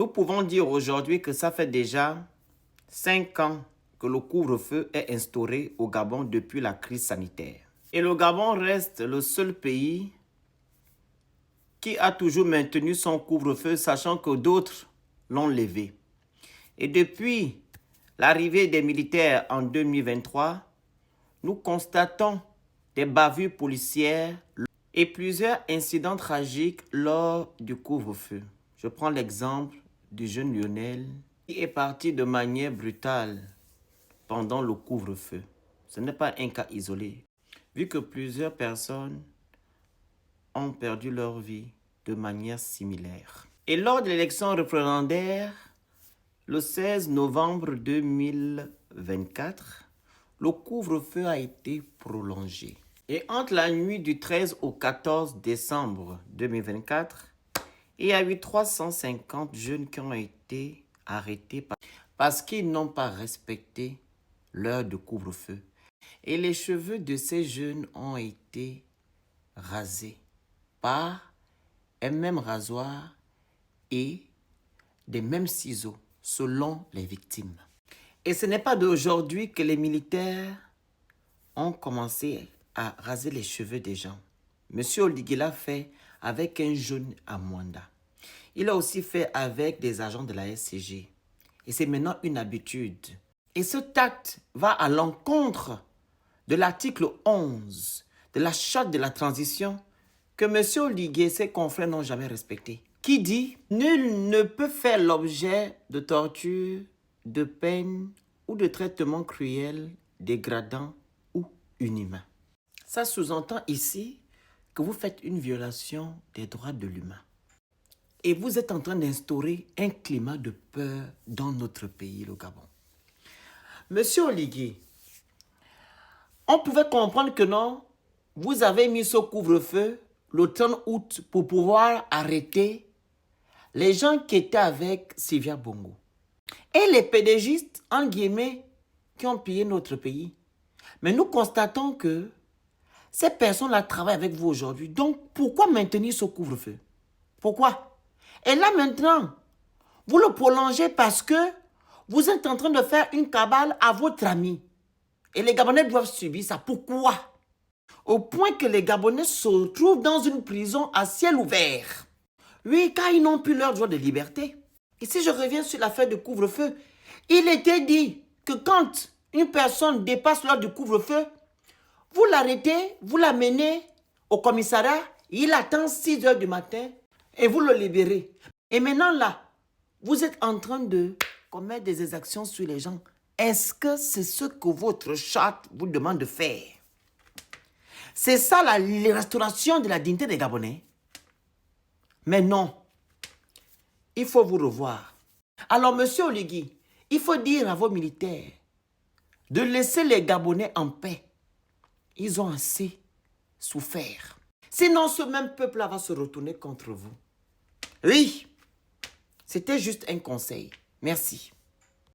Nous pouvons dire aujourd'hui que ça fait déjà 5 ans que le couvre-feu est instauré au Gabon depuis la crise sanitaire. Et le Gabon reste le seul pays qui a toujours maintenu son couvre-feu, sachant que d'autres l'ont levé. Et depuis l'arrivée des militaires en 2023, nous constatons des bavures policières et plusieurs incidents tragiques lors du couvre-feu. Je prends l'exemple du jeune Lionel qui est parti de manière brutale pendant le couvre-feu. Ce n'est pas un cas isolé, vu que plusieurs personnes ont perdu leur vie de manière similaire. Et lors de l'élection référendaire, le 16 novembre 2024, le couvre-feu a été prolongé. Et entre la nuit du 13 au 14 décembre 2024, il y a eu 350 jeunes qui ont été arrêtés parce qu'ils n'ont pas respecté l'heure de couvre-feu. Et les cheveux de ces jeunes ont été rasés par un même rasoir et des mêmes ciseaux selon les victimes. Et ce n'est pas d'aujourd'hui que les militaires ont commencé à raser les cheveux des gens. Monsieur Oligui l'a fait avec un jeune à Mwanda. Il a aussi fait avec des agents de la SCG. Et c'est maintenant une habitude. Et ce acte va à l'encontre de l'article 11 de la charte de la transition que monsieur Oligui et ses confrères n'ont jamais respecté. Qui dit « Nul ne peut faire l'objet de torture, de peine ou de traitement cruel, dégradant ou inhumain. » Ça sous-entend ici que vous faites une violation des droits de l'humain. Et vous êtes en train d'instaurer un climat de peur dans notre pays, le Gabon. Monsieur Oligui, on pouvait comprendre que non, vous avez mis ce couvre-feu le 30 août pour pouvoir arrêter les gens qui étaient avec Sylvia Bongo. Et les pédégistes, en guillemets, qui ont pillé notre pays. Mais nous constatons que ces personnes-là travaillent avec vous aujourd'hui. Donc, pourquoi maintenir ce couvre-feu? Pourquoi? Et là, maintenant, vous le prolongez parce que vous êtes en train de faire une cabale à votre ami. Et les Gabonais doivent subir ça. Pourquoi? Au point que les Gabonais se retrouvent dans une prison à ciel ouvert. Oui, car ils n'ont plus leur droit de liberté. Et si je reviens sur l'affaire de couvre-feu, il était dit que quand une personne dépasse l'heure du couvre-feu, vous l'arrêtez, vous l'amenez au commissariat, il attend 6 heures du matin et vous le libérez. Et maintenant là, vous êtes en train de commettre des exactions sur les gens. Est-ce que c'est ce que votre charte vous demande de faire? C'est ça la restauration de la dignité des Gabonais? Mais non, il faut vous revoir. Alors, monsieur Oligui, il faut dire à vos militaires de laisser les Gabonais en paix. Ils ont assez souffert. Sinon, ce même peuple-là va se retourner contre vous. Oui, c'était juste un conseil. Merci.